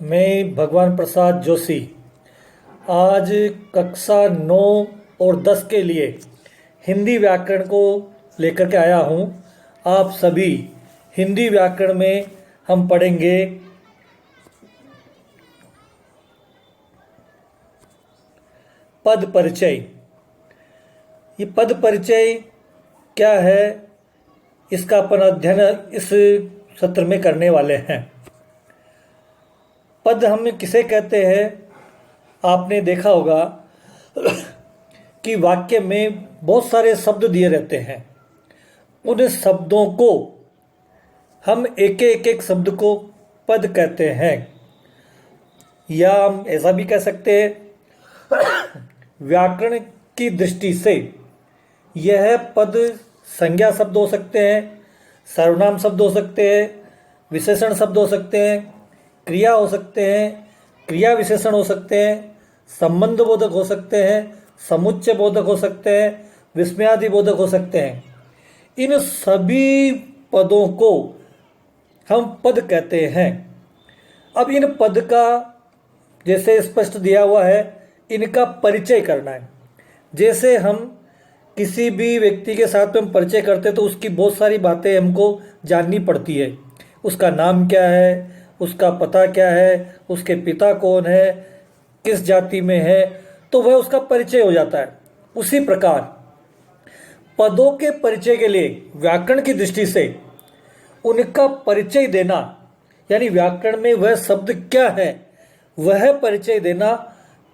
मैं भगवान प्रसाद जोशी आज कक्षा 9 और 10 के लिए हिंदी व्याकरण को लेकर के आया हूँ। आप सभी हिंदी व्याकरण में हम पढ़ेंगे पद परिचय। ये पद परिचय क्या है, इसका अपन अध्ययन इस सत्र में करने वाले हैं। पद हम किसे कहते हैं? आपने देखा होगा कि वाक्य में बहुत सारे शब्द दिए रहते हैं। उन शब्दों को हम एक शब्द को पद कहते हैं, या हम ऐसा भी कह सकते हैं व्याकरण की दृष्टि से यह पद संज्ञा शब्द हो सकते हैं, सर्वनाम शब्द हो सकते हैं, विशेषण शब्द हो सकते हैं, क्रिया हो सकते हैं, क्रिया विशेषण हो सकते हैं, संबंध बोधक हो सकते हैं, समुच्चय बोधक हो सकते हैं, विस्मयादि बोधक हो सकते हैं। इन सभी पदों को हम पद कहते हैं। अब इन पद का जैसे स्पष्ट दिया हुआ है, इनका परिचय करना है। जैसे हम किसी भी व्यक्ति के साथ में हम परिचय करते हैं तो उसकी बहुत सारी बातें हमको जाननी पड़ती है। उसका नाम क्या है, उसका पता क्या है, उसके पिता कौन है, किस जाति में है, तो वह उसका परिचय हो जाता है। उसी प्रकार पदों के परिचय के लिए व्याकरण की दृष्टि से उनका परिचय देना, यानी व्याकरण में वह शब्द क्या है वह परिचय देना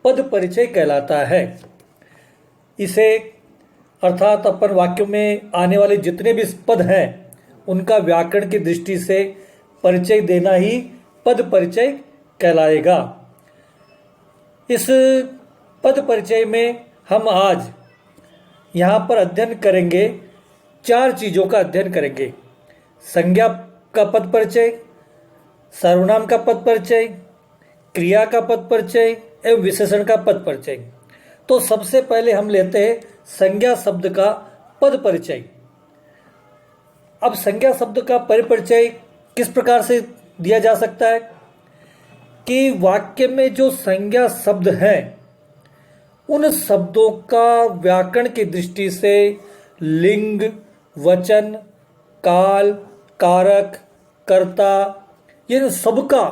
पद परिचय कहलाता है। इसे अर्थात अपन वाक्यों में आने वाले जितने भी पद हैं उनका व्याकरण की दृष्टि से परिचय देना ही पद परिचय कहलाएगा। इस पद परिचय में हम आज यहाँ पर अध्ययन करेंगे, 4 चीज़ों का अध्ययन करेंगे। संज्ञा का पद परिचय, सर्वनाम का पद परिचय, क्रिया का पद परिचय एवं विशेषण का पद परिचय। तो सबसे पहले हम लेते हैं संज्ञा शब्द का पद परिचय। अब संज्ञा शब्द का परिचय किस प्रकार से दिया जा सकता है कि वाक्य में जो संज्ञा शब्द हैं उन शब्दों का व्याकरण की दृष्टि से लिंग, वचन, काल, कारक, कर्ता, इन सबका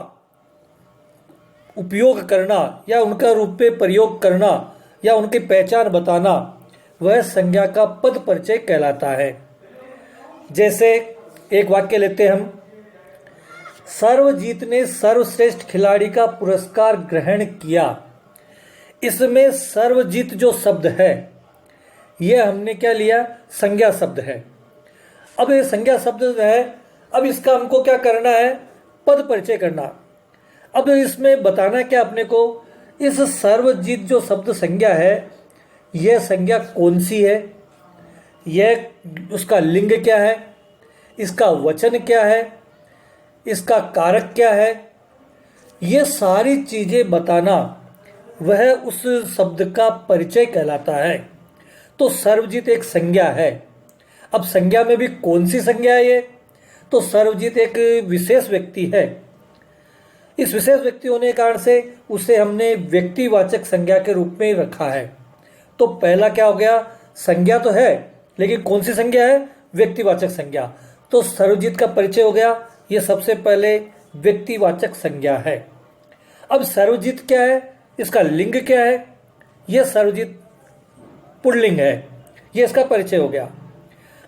उपयोग करना या उनका रूप में प्रयोग करना या उनकी पहचान बताना वह संज्ञा का पद परिचय कहलाता है। जैसे एक वाक्य लेते हैं हम, सर्वजीत ने सर्वश्रेष्ठ खिलाड़ी का पुरस्कार ग्रहण किया। इसमें सर्वजीत जो शब्द है यह हमने क्या लिया? संज्ञा शब्द है। अब ये संज्ञा शब्द है, अब इसका हमको क्या करना है? पद परिचय करना। अब इसमें बताना क्या अपने को, इस सर्वजीत जो शब्द संज्ञा है यह संज्ञा कौन सी है, यह उसका लिंग क्या है, इसका वचन क्या है, इसका कारक क्या है, ये सारी चीज़ें बताना वह उस शब्द का परिचय कहलाता है। तो सर्वजीत एक संज्ञा है। अब संज्ञा में भी कौन सी संज्ञा है ये? तो सर्वजीत एक विशेष व्यक्ति है। इस विशेष व्यक्ति होने के कारण से उसे हमने व्यक्तिवाचक संज्ञा के रूप में रखा है। तो पहला क्या हो गया? संज्ञा तो है लेकिन कौन सी संज्ञा है? व्यक्तिवाचक संज्ञा। तो सर्वजीत का परिचय हो गया, ये सबसे पहले व्यक्तिवाचक संज्ञा है। अब सर्वजीत क्या है, इसका लिंग क्या है? यह सर्वजीत पुल्लिंग है, यह इसका परिचय हो गया।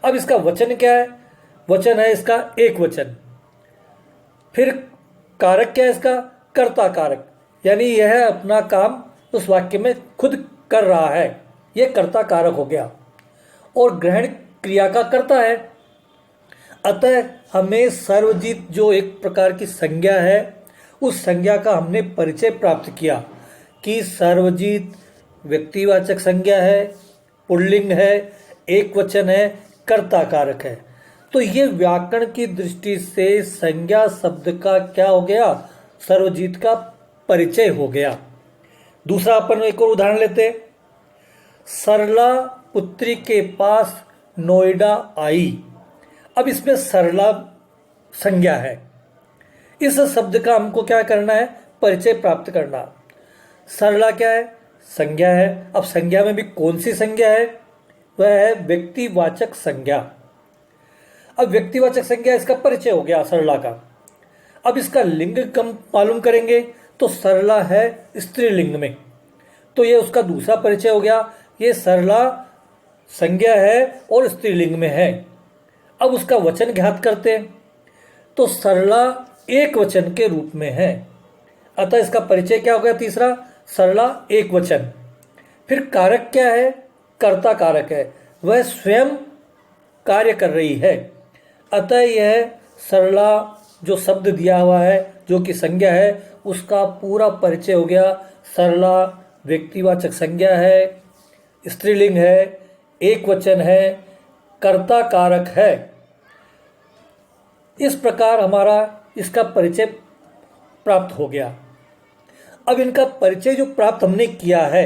अब इसका वचन क्या है? वचन है इसका एक वचन। फिर कारक क्या है इसका? कर्ता कारक, यानी यह अपना काम उस वाक्य में खुद कर रहा है, यह कर्ता कारक हो गया। और ग्रहण क्रिया का कर्ता है। अतः हमें सर्वजीत जो एक प्रकार की संज्ञा है उस संज्ञा का हमने परिचय प्राप्त किया कि सर्वजीत व्यक्तिवाचक संज्ञा है, पुल्लिंग है, एक वचन है, कर्ता कारक है। तो ये व्याकरण की दृष्टि से संज्ञा शब्द का क्या हो गया? सर्वजीत का परिचय हो गया। दूसरा अपन एक और उदाहरण लेते हैं, सरला पुत्री के पास नोएडा आई। अब इसमें सरला संज्ञा है। इस शब्द का हमको क्या करना है? परिचय प्राप्त करना। सरला क्या है? संज्ञा है। अब संज्ञा में भी कौन सी संज्ञा है? वह है व्यक्तिवाचक संज्ञा। अब व्यक्तिवाचक संज्ञा, इसका परिचय हो गया सरला का। अब इसका लिंग कम मालूम करेंगे तो सरला है स्त्रीलिंग में, तो ये उसका दूसरा परिचय हो गया। ये सरला संज्ञा है और स्त्रीलिंग में है। अब उसका वचन ज्ञात करते हैं तो सरला एक वचन के रूप में है, अतः इसका परिचय क्या हो गया? तीसरा, सरला एक वचन। फिर कारक क्या है? कर्ता कारक है, वह स्वयं कार्य कर रही है, अतः यह सरला जो शब्द दिया हुआ है जो कि संज्ञा है उसका पूरा परिचय हो गया। सरला व्यक्तिवाचक संज्ञा है, स्त्रीलिंग है, एक वचन है, कर्ता कारक है। इस प्रकार हमारा इसका परिचय प्राप्त हो गया। अब इनका परिचय जो प्राप्त हमने किया है,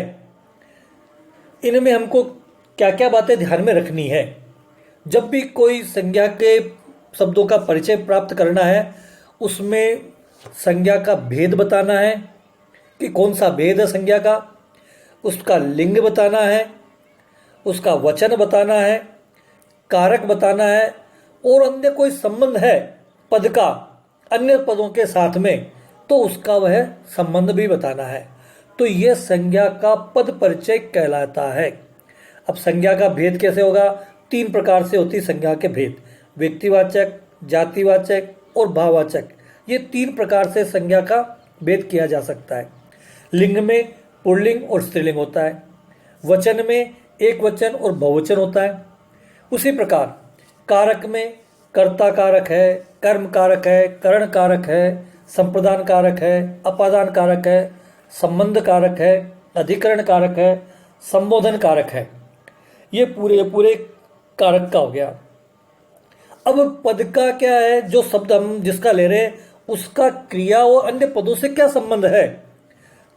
इनमें हमको क्या क्या बातें ध्यान में रखनी है। जब भी कोई संज्ञा के शब्दों का परिचय प्राप्त करना है, उसमें संज्ञा का भेद बताना है कि कौन सा भेद है संज्ञा का, उसका लिंग बताना है, उसका वचन बताना है, कारक बताना है, और अन्य कोई संबंध है पद का अन्य पदों के साथ में तो उसका वह संबंध भी बताना है। तो यह संज्ञा का पद परिचय कहलाता है। अब संज्ञा का भेद कैसे होगा? 3 प्रकार से होती संज्ञा के भेद, व्यक्तिवाचक, जातिवाचक और भाववाचक। ये 3 प्रकार से संज्ञा का भेद किया जा सकता है। लिंग में पुल्लिंग और स्त्रीलिंग होता है, वचन में एक वचन और बहुवचन होता है। उसी प्रकार कारक में कर्ता कारक है, कर्म कारक है, करण कारक है, संप्रदान कारक है, अपादान कारक है, संबंध कारक है, अधिकरण कारक है, संबोधन कारक है। ये पूरे कारक का हो गया। अब पद का क्या है? जो शब्द हम जिसका ले रहे हैं उसका क्रिया और अन्य पदों से क्या संबंध है,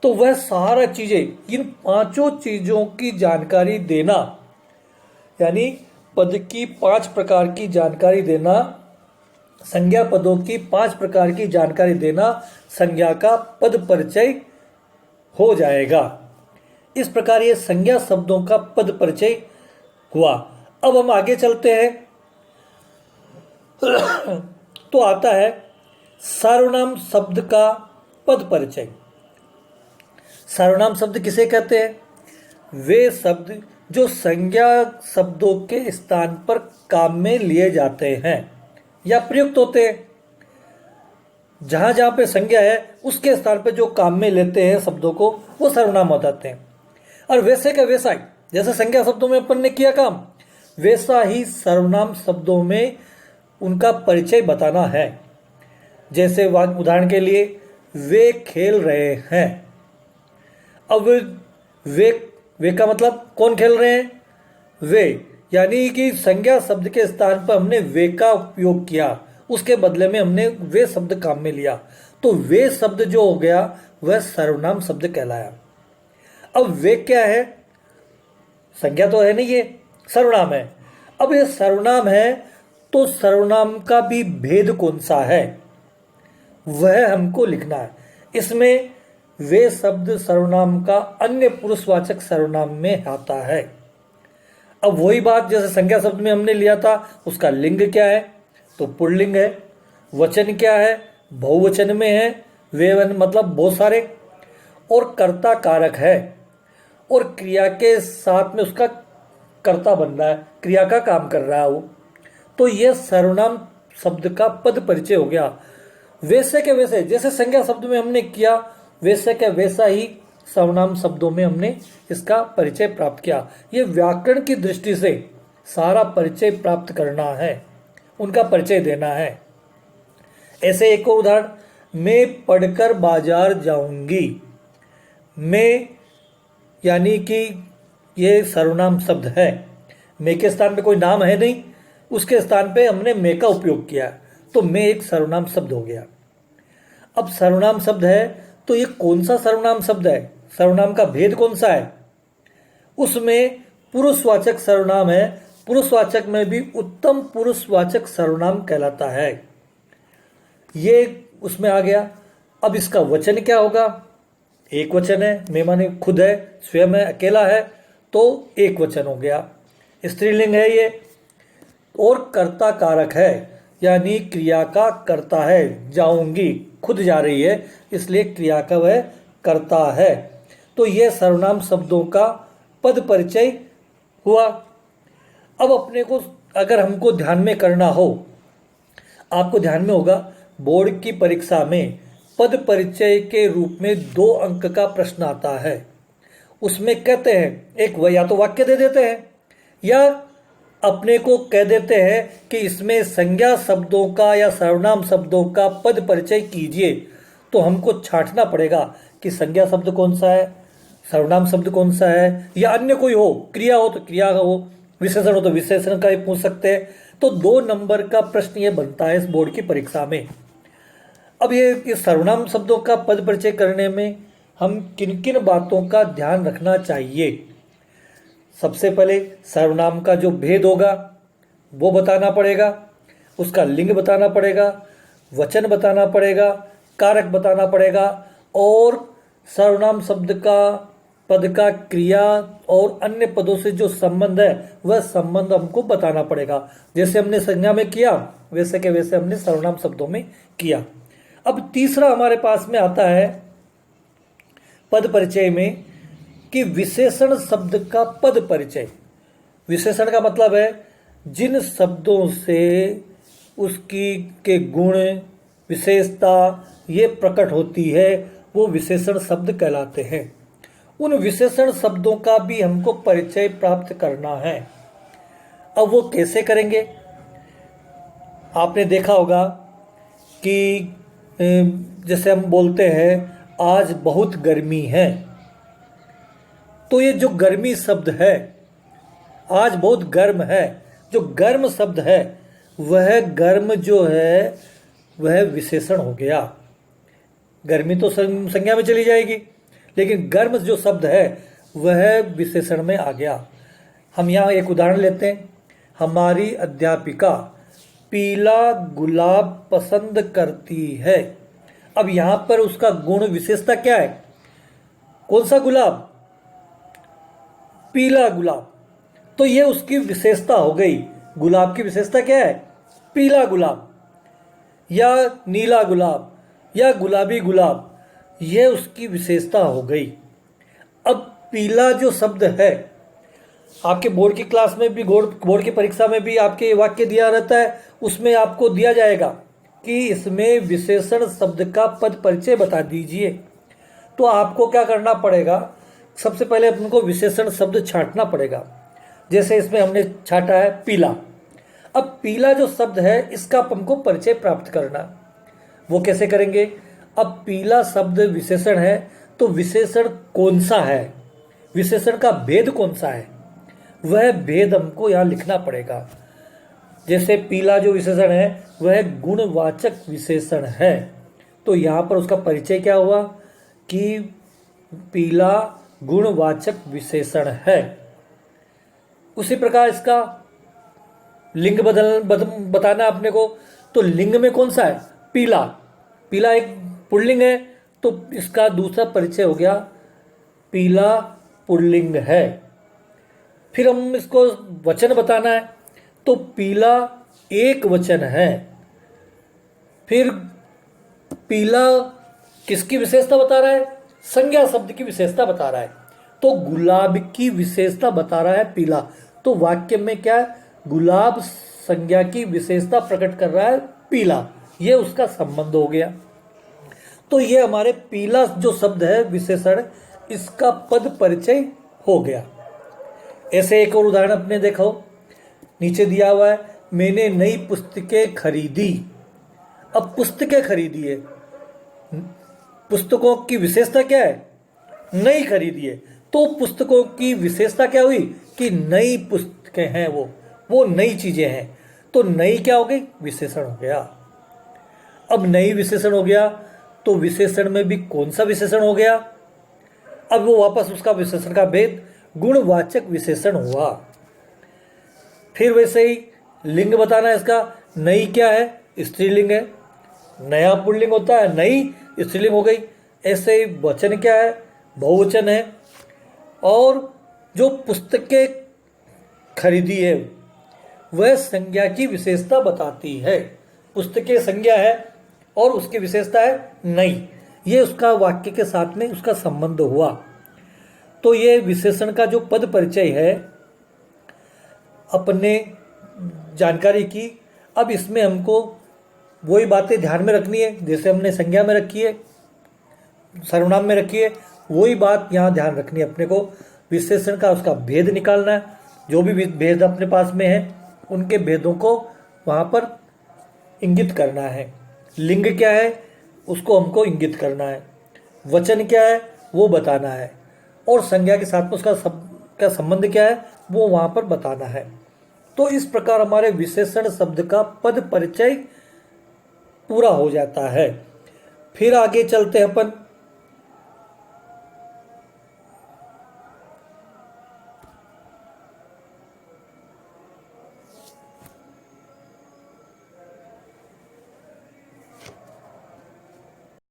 तो वह सारा चीजें, इन 5 चीजों की जानकारी देना, यानी पद की 5 प्रकार की जानकारी देना, संज्ञा पदों की 5 प्रकार की जानकारी देना संज्ञा का पद परिचय हो जाएगा। इस प्रकार ये संज्ञा शब्दों का पद परिचय हुआ। अब हम आगे चलते हैं तो आता है सर्वनाम शब्द का पद परिचय। सर्वनाम शब्द किसे कहते हैं? वे शब्द जो संज्ञा शब्दों के स्थान पर काम में लिए जाते हैं या प्रयुक्त होते हैं। जहाँ जहाँ पे संज्ञा है उसके स्थान पे जो काम में लेते हैं शब्दों को, वो सर्वनाम बताते हैं। और वैसे का वैसा ही, जैसे संज्ञा शब्दों में अपन ने किया काम, वैसा ही सर्वनाम शब्दों में उनका परिचय बताना है। जैसे उदाहरण के लिए, वे खेल रहे हैं। अब वे का मतलब कौन खेल रहे हैं? वे, यानी कि संज्ञा शब्द के स्थान पर हमने वे का उपयोग किया, उसके बदले में हमने वे शब्द काम में लिया, तो वे शब्द जो हो गया वह सर्वनाम शब्द कहलाया। अब वे क्या है? संज्ञा तो है नहीं, ये सर्वनाम है। अब ये सर्वनाम है तो सर्वनाम का भी भेद कौन सा है वह हमको लिखना है। इसमें वे शब्द सर्वनाम का अन्य पुरुषवाचक सर्वनाम में आता है। अब वही बात जैसे संज्ञा शब्द में हमने लिया था, उसका लिंग क्या है? तो पुल्लिंग है। वचन क्या है? बहुवचन में है, वे मतलब बहुत सारे, और कर्ता कारक है, और क्रिया के साथ में उसका कर्ता बन रहा है, क्रिया का काम कर रहा है वो। तो यह सर्वनाम शब्द का पद परिचय हो गया। वैसे के वैसे जैसे संज्ञा शब्द में हमने किया, वैसे के वैसा ही सर्वनाम शब्दों में हमने इसका परिचय प्राप्त किया। ये व्याकरण की दृष्टि से सारा परिचय प्राप्त करना है, उनका परिचय देना है। ऐसे एक और उदाहरण, मैं पढ़कर बाजार जाऊंगी। मैं यानी कि ये सर्वनाम शब्द है, मैं के स्थान पे कोई नाम है नहीं, उसके स्थान पे हमने मैं का उपयोग किया, तो मैं एक सर्वनाम शब्द हो गया। अब सर्वनाम शब्द है तो ये कौन सा सर्वनाम शब्द है? सर्वनाम का भेद कौन सा है? उसमें पुरुषवाचक सर्वनाम है। पुरुषवाचक में भी उत्तम पुरुषवाचक सर्वनाम कहलाता है, ये उसमें आ गया। अब इसका वचन क्या होगा? एक वचन है, मैं माने खुद है, स्वयं है, अकेला है, तो एक वचन हो गया। स्त्रीलिंग है ये, और कर्ता कारक है, यानी क्रिया का कर्ता है। जाऊंगी, खुद जा रही है, इसलिए क्रिया का वह कर्ता है। तो यह सर्वनाम शब्दों का पद परिचय हुआ। अब अपने को अगर हमको ध्यान में करना हो, आपको ध्यान में होगा बोर्ड की परीक्षा में पद परिचय के रूप में 2 अंक का प्रश्न आता है। उसमें कहते हैं, एक या तो वाक्य दे देते हैं या अपने को कह देते हैं कि इसमें संज्ञा शब्दों का या सर्वनाम शब्दों का पद परिचय कीजिए। तो हमको छांटना पड़ेगा कि संज्ञा शब्द कौन सा है, सर्वनाम शब्द कौन सा है, या अन्य कोई हो, क्रिया हो तो क्रिया का हो, विशेषण हो तो विशेषण का ही पूछ सकते हैं। तो 2 नंबर का प्रश्न ये बनता है इस बोर्ड की परीक्षा में। अब ये सर्वनाम शब्दों का पद परिचय करने में हम किन किन बातों का ध्यान रखना चाहिए? सबसे पहले सर्वनाम का जो भेद होगा वो बताना पड़ेगा, उसका लिंग बताना पड़ेगा, वचन बताना पड़ेगा, कारक बताना पड़ेगा, और सर्वनाम शब्द का पद का क्रिया और अन्य पदों से जो संबंध है वह संबंध हमको बताना पड़ेगा। जैसे हमने संज्ञा में किया वैसे के वैसे हमने सर्वनाम शब्दों में किया। अब तीसरा हमारे पास में आता है पद परिचय में कि विशेषण शब्द का पद परिचय। विशेषण का मतलब है जिन शब्दों से उसकी के गुण विशेषता ये प्रकट होती है वो विशेषण शब्द कहलाते हैं। उन विशेषण शब्दों का भी हमको परिचय प्राप्त करना है। अब वो कैसे करेंगे? आपने देखा होगा कि जैसे हम बोलते हैं आज बहुत गर्मी है, तो ये जो गर्मी शब्द है, आज बहुत गर्म है, जो गर्म शब्द है वह गर्म जो है वह विशेषण हो गया। गर्मी तो संज्ञा में चली जाएगी, लेकिन गर्म जो शब्द है वह विशेषण में आ गया। हम यहाँ एक उदाहरण लेते हैं। हमारी अध्यापिका पीला गुलाब पसंद करती है। अब यहाँ पर उसका गुण विशेषता क्या है? कौन सा गुलाब? पीला गुलाब। तो ये उसकी विशेषता हो गई। गुलाब की विशेषता क्या है? पीला गुलाब या नीला गुलाब या गुलाबी गुलाब, यह उसकी विशेषता हो गई। अब पीला जो शब्द है, आपके बोर्ड की क्लास में भी, बोर्ड की परीक्षा में भी आपके वाक्य दिया रहता है, उसमें आपको दिया जाएगा कि इसमें विशेषण शब्द का पद परिचय बता दीजिए। तो आपको क्या करना पड़ेगा? सबसे पहले अपने विशेषण शब्द छांटना पड़ेगा। जैसे इसमें हमने छांटा है पीला। अब पीला जो शब्द है इसका हमको परिचय प्राप्त करना, वो कैसे करेंगे? अब पीला शब्द विशेषण है, तो विशेषण कौन सा है, विशेषण का भेद कौन सा है, वह भेद हमको यहाँ लिखना पड़ेगा। जैसे पीला जो विशेषण है वह गुणवाचक विशेषण है, तो यहाँ पर उसका परिचय क्या हुआ कि पीला गुणवाचक विशेषण है। उसी प्रकार इसका लिंग बताना अपने को, तो लिंग में कौन सा है? पीला। पीला एक पुल्लिंग है, तो इसका दूसरा परिचय हो गया पीला पुल्लिंग है। फिर हम इसको वचन बताना है, तो पीला एक वचन है। फिर पीला किसकी विशेषता बता रहा है? संज्ञा शब्द की विशेषता बता रहा है। तो गुलाब की विशेषता बता रहा है पीला। तो वाक्य में क्या है? गुलाब संज्ञा की विशेषता प्रकट कर रहा है पीला, ये उसका संबंध हो गया। तो ये हमारे पीला जो शब्द है विशेषण, इसका पद परिचय हो गया। ऐसे एक और उदाहरण अपने देखो, नीचे दिया हुआ है मैंने नई पुस्तकें खरीदी। अब पुस्तकें खरीदी है, पुस्तकों की विशेषता क्या है? नई खरीदी है। तो पुस्तकों की विशेषता क्या हुई कि नई पुस्तकें हैं, वो नई चीजें हैं। तो नई क्या हो गई? विशेषण हो गया। अब नई विशेषण हो गया, तो विशेषण में भी कौन सा विशेषण हो गया? अब वो वापस उसका विशेषण का भेद गुणवाचक विशेषण हुआ। फिर वैसे ही लिंग बताना है इसका। नई क्या है? स्त्रीलिंग है। नया पुल्लिंग होता है, नई स्त्रीलिंग हो गई। ऐसे ही वचन क्या है, बहुवचन है। और जो पुस्तकें खरीदी है वह संज्ञा की विशेषता बताती है। पुस्तकें संज्ञा है और उसकी विशेषता है नहीं, ये उसका वाक्य के साथ में उसका संबंध हुआ। तो ये विशेषण का जो पद परिचय है अपने जानकारी की। अब इसमें हमको वही बातें ध्यान में रखनी है जैसे हमने संज्ञा में रखी है, सर्वनाम में रखी है, वही बात यहाँ ध्यान रखनी है अपने को। विशेषण का उसका भेद निकालना है, जो भी भेद अपने पास में है उनके भेदों को वहाँ पर इंगित करना है। लिंग क्या है उसको हमको इंगित करना है, वचन क्या है वो बताना है, और संज्ञा के साथ में उसका का संबंध क्या है वो वहाँ पर बताना है। तो इस प्रकार हमारे विशेषण शब्द का पद परिचय पूरा हो जाता है। फिर आगे चलते हैं अपन